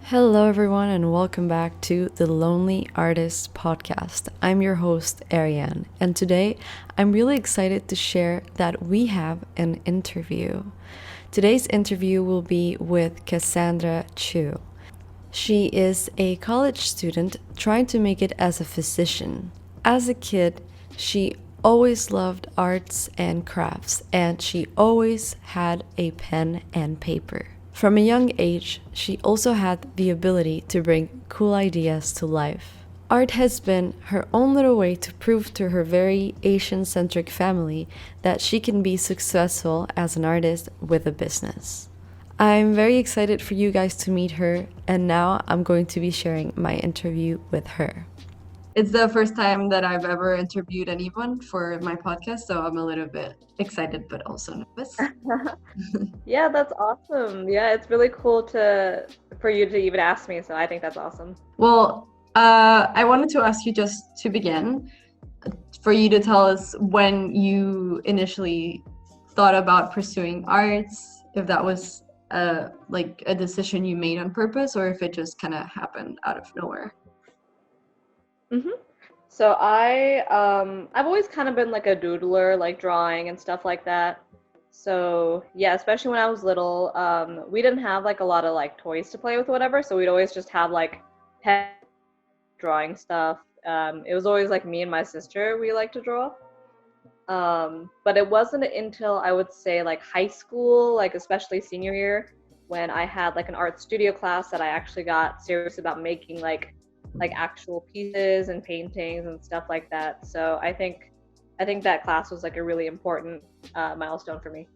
Hello, everyone, and welcome back to the Lonely Artist Podcast. I'm your host, Ariane, and today I'm really excited to share that we have an interview. Today's interview will be with Cassandra Chu. She is a college student trying to make it as a physician. As a kid, she always loved arts and crafts, and she always had a pen and paper. From a young age, she also had the ability to bring cool ideas to life. Art has been her own little way to prove to her very Asian-centric family that she can be successful as an artist with a business. I'm very excited for you guys to meet her, and now I'm going to be sharing my interview with her. It's the first time that I've ever interviewed anyone for my podcast, so I'm a little bit excited but also nervous. Yeah, that's awesome. Yeah, it's really cool for you to even ask me, so I think that's awesome. Well, I wanted to ask you just to begin, for you to tell us when you initially thought about pursuing arts, if that was like a decision you made on purpose or if it just kind of happened out of nowhere. So I've always kind of been like a doodler, like drawing and stuff like that. So yeah, especially when I was little, we didn't have like a lot of like toys to play with, whatever. So we'd always just have like pen drawing stuff. It was always like me and my sister we like to draw. But it wasn't until I would say like high school, like especially senior year, when I had like an art studio class that I actually got serious about making like actual pieces and paintings and stuff like that. So I think that class was like a really important milestone for me.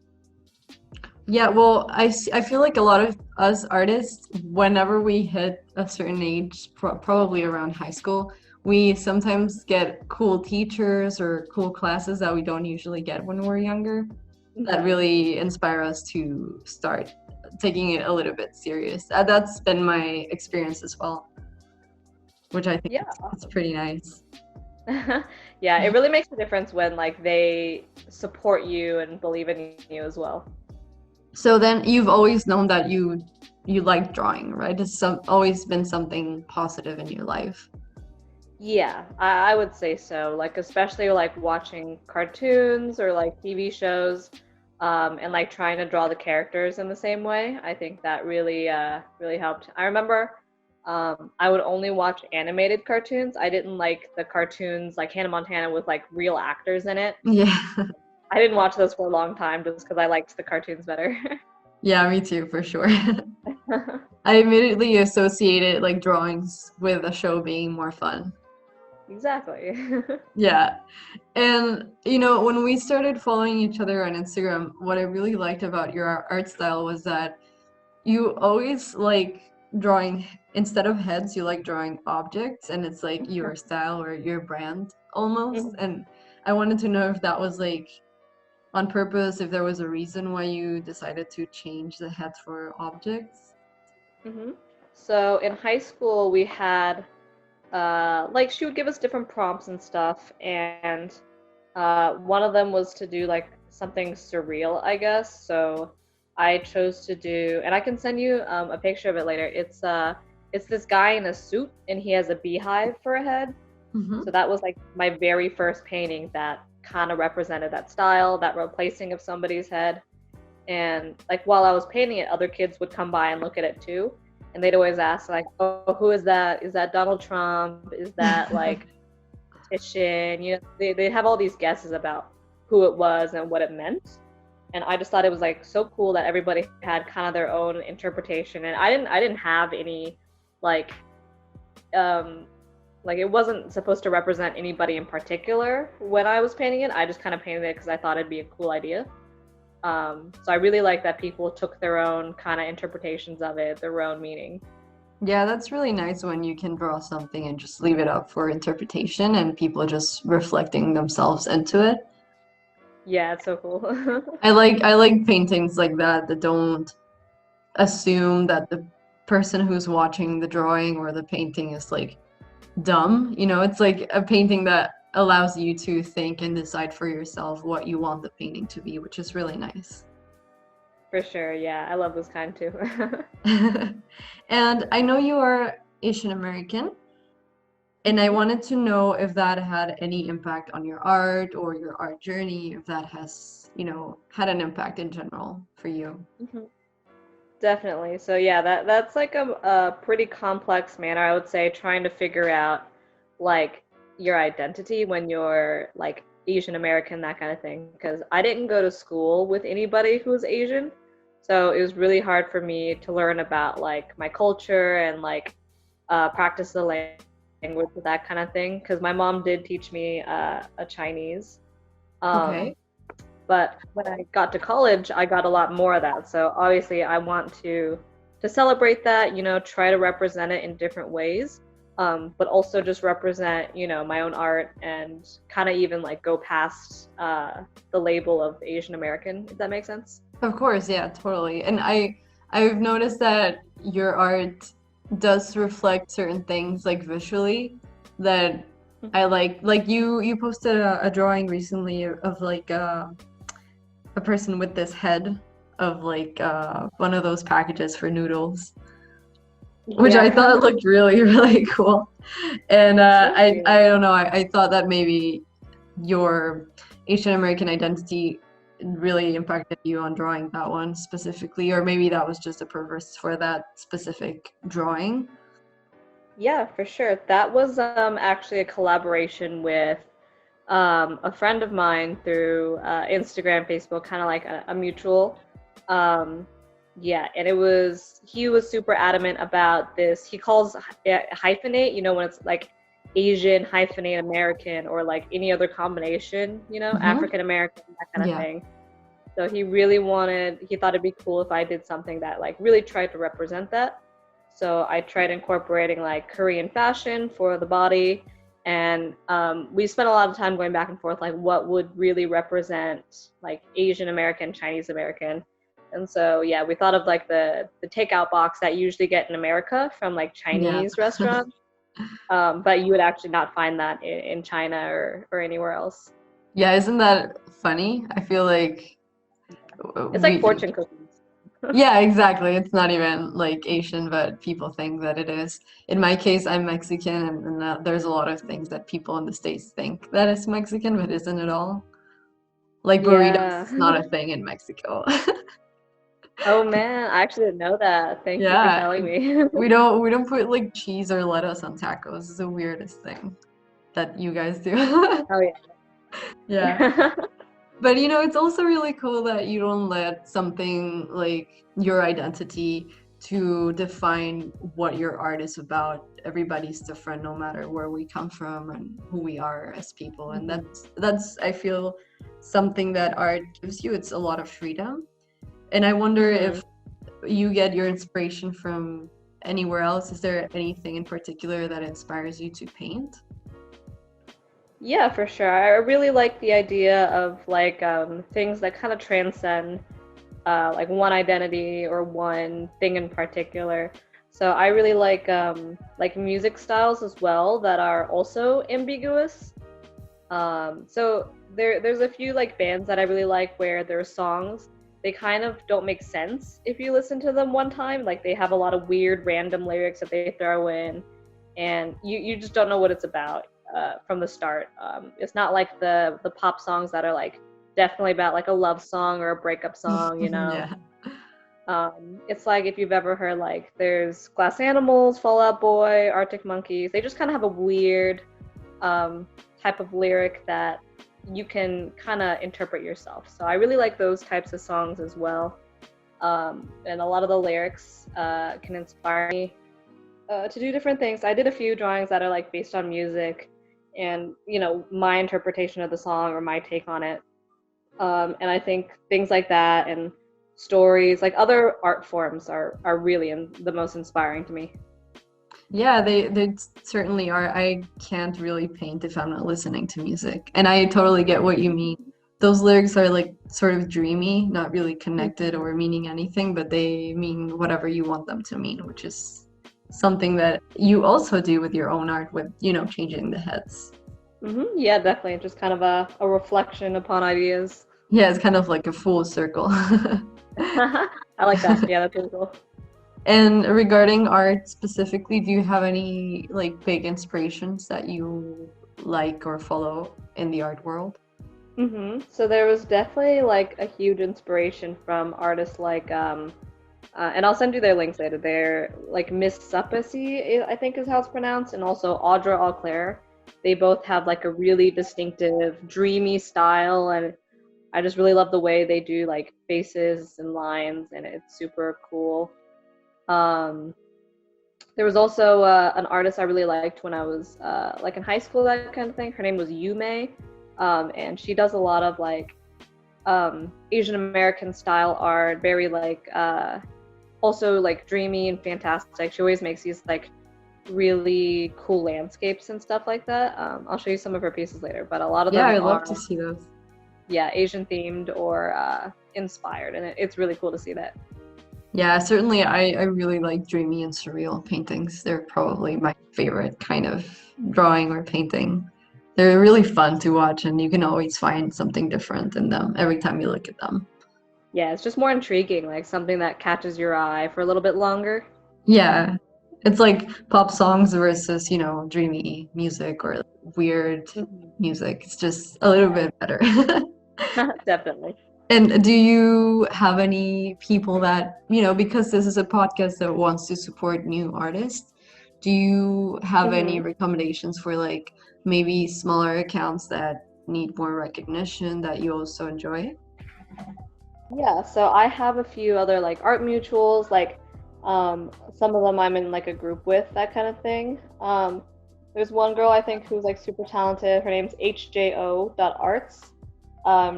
Yeah, well, I feel like a lot of us artists, whenever we hit a certain age, probably around high school, we sometimes get cool teachers or cool classes that we don't usually get when we're younger that really inspire us to start taking it a little bit serious. That's been my experience as well, which I think Yeah, is pretty nice. yeah, it really makes a difference when like they support you and believe in you as well. So then you've always known that you like drawing, right? It's always been something positive in your life. Yeah, I would say so. Like especially like watching cartoons or like TV shows, and like trying to draw the characters in the same way. I think that really helped. I remember I would only watch animated cartoons. I didn't like the cartoons like Hannah Montana with like real actors in it. Yeah. I didn't watch those for a long time just because I liked the cartoons better. Yeah, me too, for sure. I immediately associated like drawings with a show being more fun. Exactly. Yeah. And when we started following each other on Instagram, what I really liked about your art style was that you always like drawing instead of heads, you like drawing objects, and it's like your style or your brand almost. Mhm. And I wanted to know if that was like on purpose, if there was a reason why you decided to change the head for objects. Mhm. So in high school, we had like she would give us different prompts and stuff, and one of them was to do like something surreal, I guess. So I chose to do, and I can send you a picture of it later. It's this guy in a suit, and he has a beehive for a head. Hmm. So that was like my very first painting that kind of represented that style, that replacing of somebody's head. And like while I was painting it, other kids would come by and look at it too. And they'd always ask like, "Oh, who is that? Is that Donald Trump? Is that like politician?" They'd have all these guesses about who it was and what it meant. And I just thought it was like so cool that everybody had kind of their own interpretation. And I didn't have any like um like it wasn't supposed to represent anybody in particular when I was painting it. I just kind of painted it because I thought it'd be a cool idea. So I really like that people took their own kind of interpretations of it, their own meaning. Yeah, that's really nice when you can draw something and just leave it up for interpretation and people just reflecting themselves into it. Yeah, it's so cool. I like paintings like that don't assume that the person who's watching the drawing or the painting is like dumb. It's like a painting that allows you to think and decide for yourself what you want the painting to be, which is really nice. For sure. Yeah, I love this kind too. And I know you are Asian American, and I wanted to know if that had any impact on your art or your art journey, if that has, had an impact in general for you. Mhm. Definitely. So yeah, that's like a pretty complex manner, I would say, trying to figure out like your identity when you're like Asian American, that kind of thing. Because I didn't go to school with anybody who was Asian, so it was really hard for me to learn about like my culture and like practice the language, that kind of thing. Because my mom did teach me a Chinese. Um, Okay. but when I got to college, I got a lot more of that. So obviously, I want to celebrate that. Try to represent it in different ways, but also just represent my own art and kind of even like go past the label of Asian American, if that makes sense. Of course, yeah, totally. And I've noticed that your art does reflect certain things like visually that I like. Like you posted a drawing recently of like a person with this head of like one of those packages for noodles, which I Yeah. thought looked really, really cool. And Thank I you. don't know, I thought that maybe your Asian American identity really impacted you on drawing that one specifically, or maybe that was just a purpose for that specific drawing. Yeah, for sure. That was actually a collaboration with a friend of mine through Instagram, Facebook, kind of like a mutual. Um, yeah, and he was super adamant about this. He calls it hyphenate, when it's like Asian hyphenate American or like any other combination, Hmm. African American, that kind of Yeah. thing. So he thought it'd be cool if I did something that like really tried to represent that. So I tried incorporating like Korean fashion for the body. And we spent a lot of time going back and forth, like what would really represent like Asian American, Chinese American. And so, yeah, we thought of like the takeout box that you usually get in America from like Yeah. Chinese restaurants. But you would actually not find that in China or anywhere else. Yeah, isn't that funny? I feel like It's like we fortune cookies. yeah, exactly. It's not even like Asian, but people think that it is. In my case, I'm Mexican, and there's a lot of things that people in the States think that it's Mexican, but isn't at all. Like Yeah. burritos, not a thing in Mexico. Oh man, I actually didn't know that. Thank you for Yeah, telling me. we don't put like cheese or lettuce on tacos. It's the weirdest thing that you guys do. Oh Yeah. yeah. But it's also really cool that you don't let something like your identity to define what your art is about. Everybody's different no matter where we come from and who we are as people. And Mhm. that's I feel something that art gives you. It's a lot of freedom. And I wonder Mhm. if you get your inspiration from anywhere else. Is there anything in particular that inspires you to paint? Yeah, for sure. I really like the idea of like things that kind of transcend like one identity or one thing in particular. So I really like music styles as well that are also ambiguous. So there's a few like bands that I really like where their songs, they kind of don't make sense if you listen to them one time. Like they have a lot of weird random lyrics that they throw in, and you just don't know what it's about from the start. It's not like the pop songs that are like definitely about like a love song or a breakup song. Yeah. It's like if you've ever heard like there's Glass Animals, Fall Out Boy, Arctic Monkeys. They just kind of have a weird um, type of lyric that you can kind of interpret yourself. So I really like those types of songs as well. And a lot of the lyrics can inspire me to do different things. I did a few drawings that are like based on music and my interpretation of the song or my take on it. And I think things like that and stories, like other art forms, are really the most inspiring to me. Yeah, they certainly are. I can't really paint if I'm not listening to music. And I totally get what you mean. Those lyrics are like sort of dreamy, not really connected Mhm. or meaning anything, but they mean whatever you want them to mean, which is something that you also do with your own art with, changing the heads. Yeah, definitely. Just kind of a reflection upon ideas. Yeah, it's kind of like a full circle. I like that. Yeah, that's really cool. And regarding art specifically, do you have any like big inspirations that you like or follow in the art world? So there was definitely like a huge inspiration from artists like and I'll send you their links later. They're like Miss Suppacy, I think is how it's pronounced, and also Audra Auclair. They both have like a really distinctive, dreamy style, and I just really love the way they do like faces and lines, and it's super cool. Um, there was also an artist I really liked when I was like in high school, that kind of thing. Her name was Yume, and she does a lot of like Asian American style art, very like also like dreamy and fantastic. She always makes these like really cool landscapes and stuff like that. I'll show you some of her pieces later, but a lot of Yeah, them I'd love are to see those. yeah Asian themed or inspired, and it's really cool to see that. Yeah, certainly I really like dreamy and surreal paintings. They're probably my favorite kind of drawing or painting. They're really fun to watch and you can always find something different in them every time you look at them. Yeah, it's just more intriguing, like something that catches your eye for a little bit longer. Yeah, it's like pop songs versus, dreamy music or weird Mhm. music. It's just a little bit better. Definitely. And do you have any people that, because this is a podcast that wants to support new artists, do you have any hmm recommendations for like maybe smaller accounts that need more recognition that you also enjoy? Yeah, so I have a few other like art mutuals, like some of them I'm in like a group with, that kind of thing. There's one girl I think who's like super talented. Her name's HJO.arts.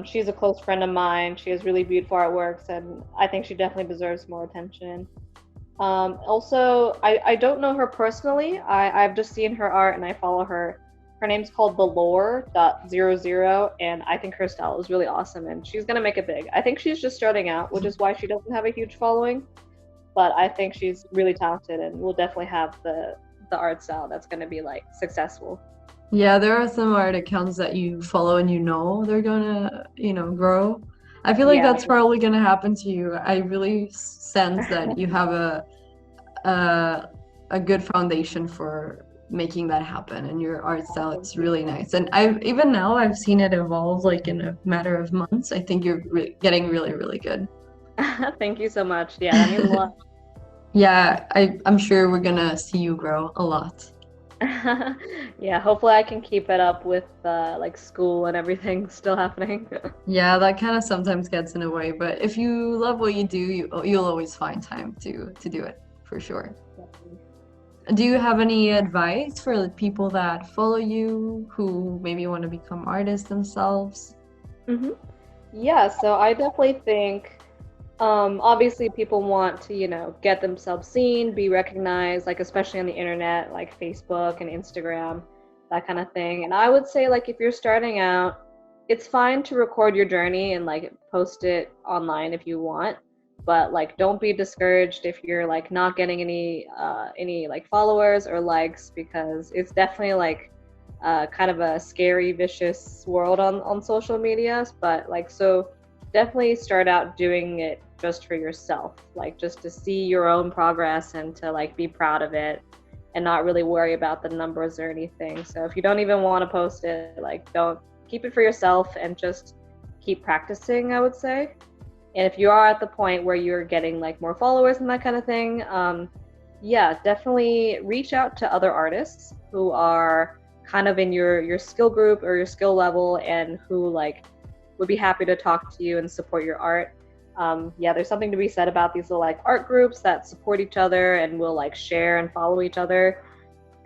She's a close friend of mine. She has really beautiful artworks, and I think she definitely deserves more attention. Also, I don't know her personally. I've just seen her art and I follow her. Her name's called Valor.00, and I think her style is really awesome and she's gonna make it big. I think she's just starting out, which is why she doesn't have a huge following, but I think she's really talented and will definitely have the art style that's gonna be like successful. Yeah, there are some art accounts that you follow and they're gonna, grow. I feel like Yeah. that's probably gonna happen to you. I really sense that you have a a good foundation for making that happen and your art style Thank is you. really nice. And I've even now I've seen it evolve like in a matter of months. I think you're getting really, really good. Thank you so much. Yeah, that means a lot. Yeah, I'm sure we're gonna see you grow a lot. Yeah, hopefully I can keep it up with like school and everything still happening. Yeah, that kind of sometimes gets in the way, but if you love what you do, you'll always find time to do it for sure. Do you have any advice for the people that follow you who maybe want to become artists themselves? hmm Yeah, so I definitely think obviously people want to, get themselves seen, be recognized, like especially on the internet, like Facebook and Instagram, that kind of thing. And I would say like if you're starting out, it's fine to record your journey and like post it online if you want, but like don't be discouraged if you're like not getting any like followers or likes, because it's definitely like kind of a scary, vicious world on social medias. But like, so definitely start out doing it just for yourself, like just to see your own progress and to like be proud of it and not really worry about the numbers or anything. So if you don't even want to post it, like don't, keep it for yourself and just keep practicing, I would say. And if you are at the point where you're getting like more followers and that kind of thing, yeah, definitely reach out to other artists who are kind of in your skill group or your skill level and who like would be happy to talk to you and support your art. Yeah, there's something to be said about these little like art groups that support each other and will like share and follow each other.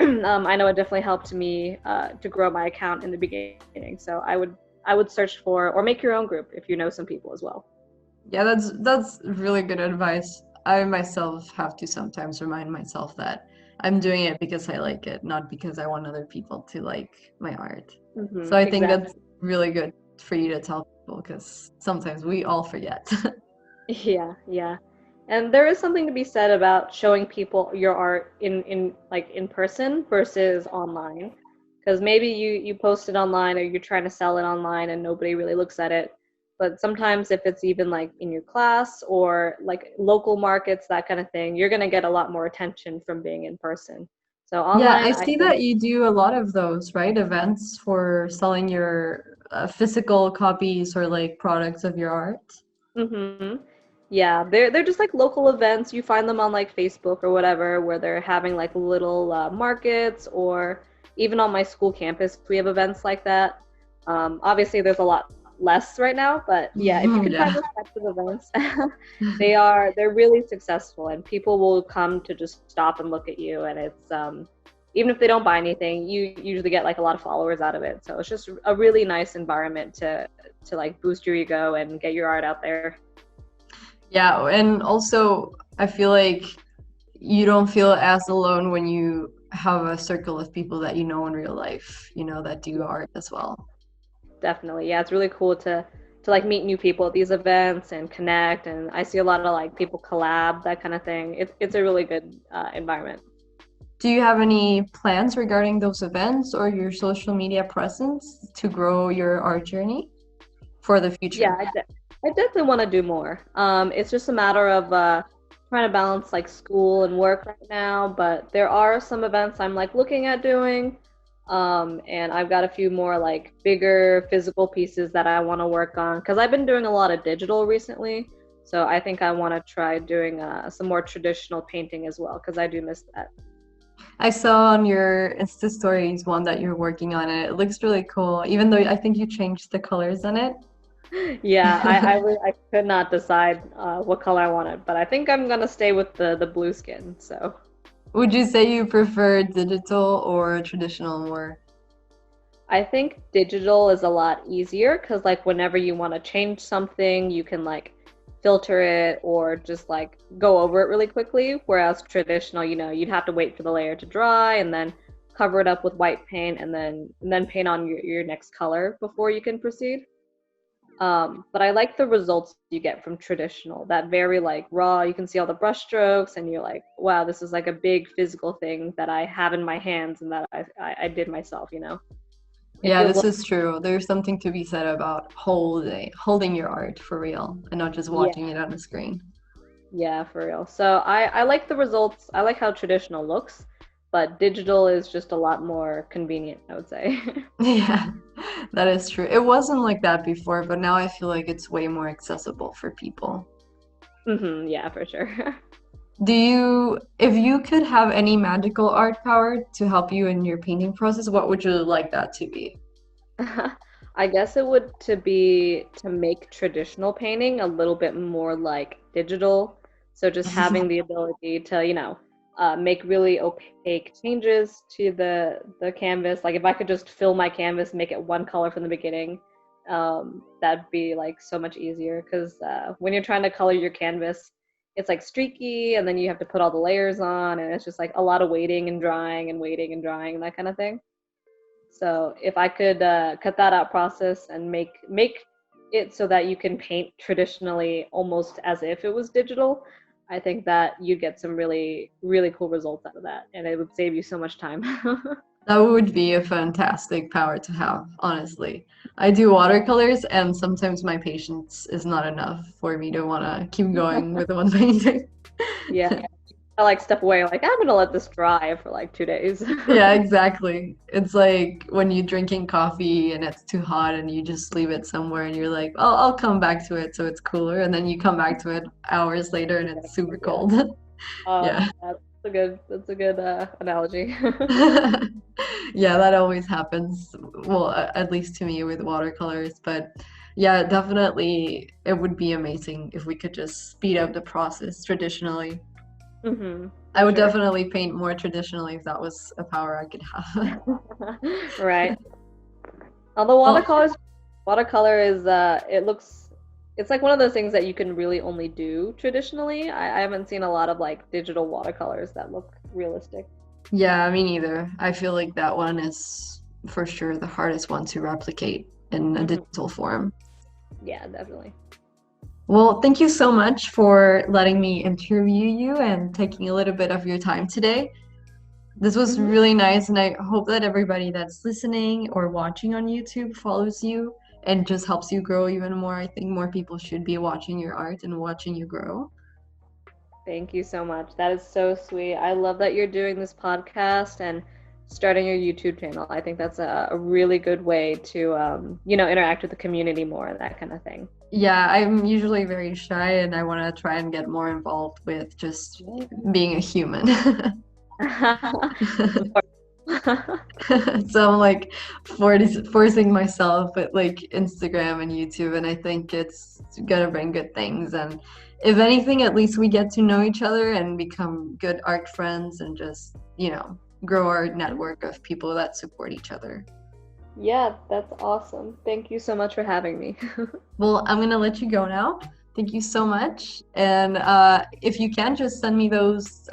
I know it definitely helped me to grow my account in the beginning. So I would search for or make your own group if you know some people as well. Yeah, that's really good advice. I myself have to sometimes remind myself that I'm doing it because I like it, not because I want other people to like my art. So I think Exactly. that's really good for you to tell people because sometimes we all forget. Yeah, yeah. And there is something to be said about showing people your art in like in person versus online. Because maybe you post it online or you're trying to sell it online and nobody really looks at it. But sometimes if it's even like in your class or like local markets, that kind of thing, you're going to get a lot more attention from being in person. So Yeah, online, I I see think, that you do a lot of those, right? Events for selling your physical copies or like products of your art. hmm yeah, they're just like local events. You find them on like Facebook or whatever, where they're having like little markets, or even on my school campus, we have events like that. Obviously, there's a lot less right now, but yeah, if you can find Yeah. those types of events, they're really successful, and people will come to just stop and look at you, and it's even if they don't buy anything, you usually get like a lot of followers out of it. So it's just a really nice environment to like boost your ego and get your art out there. Yeah, and also I feel like you don't feel as alone when you have a circle of people that you know in real life, that do art as well. Definitely. Yeah, it's really cool to like meet new people at these events and connect, and I see a lot of like people collab, that kind of thing. It's a really good environment. Do you have any plans regarding those events or your social media presence to grow your art journey for the Yeah, future? I definitely want to do more. It's just a matter of trying to balance like school and work right now, but there are some events I'm like looking at doing. And I've got a few more like bigger physical pieces that I want to work on because I've been doing a lot of digital recently. So I think I want to try doing some more traditional painting as well because I do miss that. I saw on your Insta stories one that you're working on and it looks really cool, even though I think you changed the colors on it. Yeah, I could not decide what color I wanted, but I think I'm gonna stay with the blue skin. So. Would you say you prefer digital or traditional more? I think digital is a lot easier because like whenever you want to change something, you can like filter it or just like go over it really quickly. Whereas traditional, you'd have to wait for the layer to dry and then cover it up with white paint and then paint on your next color before you can proceed. But I like the results you get from traditional, that very like raw, you can see all the brush strokes and you're like, wow, this is like a big physical thing that I have in my hands and that I did myself. It Yeah, feels this is true. There's something to be said about holding your art for real and not just yeah, watching it on the screen. yeah, for real. So I like the results. I like how traditional looks, but digital is just a lot more convenient, I would say. Yeah, that is true. It wasn't like that before, but now I feel like it's way more accessible for people. Yeah, for sure. If you could have any magical art power to help you in your painting process, what would you like that to be? I guess it would to be to make traditional painting a little bit more like digital. So just having the ability to, make really opaque changes to the canvas. Like if I could just fill my canvas, make it one color from the beginning, that'd be like so much easier. Because when you're trying to color your canvas, it's like streaky, and then you have to put all the layers on, and it's just like a lot of waiting and drying, and that kind of thing. So if I could cut that out process and make it so that you can paint traditionally almost as if it was digital, I think that you'd get some really, really cool results out of that, and it would save you so much time. That would be a fantastic power to have, honestly. I do watercolors, and sometimes my patience is not enough for me to want to keep going with one painting. Yeah, I like step away, like I'm gonna let this dry for like 2 days. Yeah, exactly. It's like when you're drinking coffee and it's too hot and you just leave it somewhere and you're like, oh, I'll come back to it so it's cooler. And then you come back to it hours later and it's super Yeah. cold. Yeah. That's a good analogy. Yeah, that always happens. Well, at least to me with watercolors. But yeah, definitely it would be amazing if we could just speed up the process traditionally. I For would sure. definitely paint more traditionally if that was a power I could have. Right. Although Well, watercolor is it's like one of those things that you can really only do traditionally. I haven't seen a lot of like digital watercolors that look realistic. yeah, me neither. I feel like that one is for sure the hardest one to replicate in a hmm digital form. Yeah, definitely. Well, thank you so much for letting me interview you and taking a little bit of your time today. This was hmm really nice, and I hope that everybody that's listening or watching on YouTube follows you and just helps you grow even more. I think more people should be watching your art and watching you grow. Thank you so much. That is so sweet. I love that you're doing this podcast and starting your YouTube channel. I think that's a really good way to, interact with the community more and that kind of thing. Yeah, I'm usually very shy and I want to try and get more involved with just being a human. So I'm like forcing myself with like Instagram and YouTube, and I think it's gonna bring good things. And if anything, at least we get to know each other and become good art friends and just, grow our network of people that support each other. Yeah, that's awesome. Thank you so much for having me. Well, I'm gonna let you go now. Thank you so much. And if you can, just send me those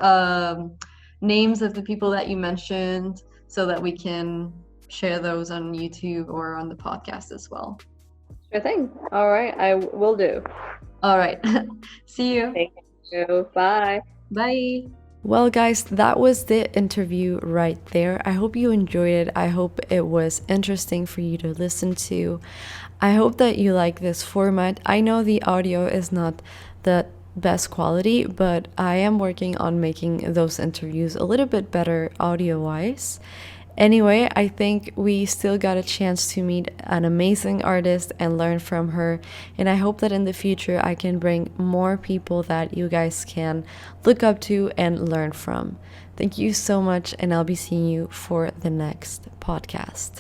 names of the people that you mentioned so that we can share those on YouTube or on the podcast as well. Sure thing. All right, I will do. All right. See you. Thank you. Bye. Bye. Well, guys, that was the interview right there. I hope you enjoyed it. I hope it was interesting for you to listen to. I hope that you like this format. I know the audio is not the best quality, but I am working on making those interviews a little bit better audio-wise. Anyway, I think we still got a chance to meet an amazing artist and learn from her, and I hope that in the future I can bring more people that you guys can look up to and learn from. Thank you so much, and I'll be seeing you for the next podcast.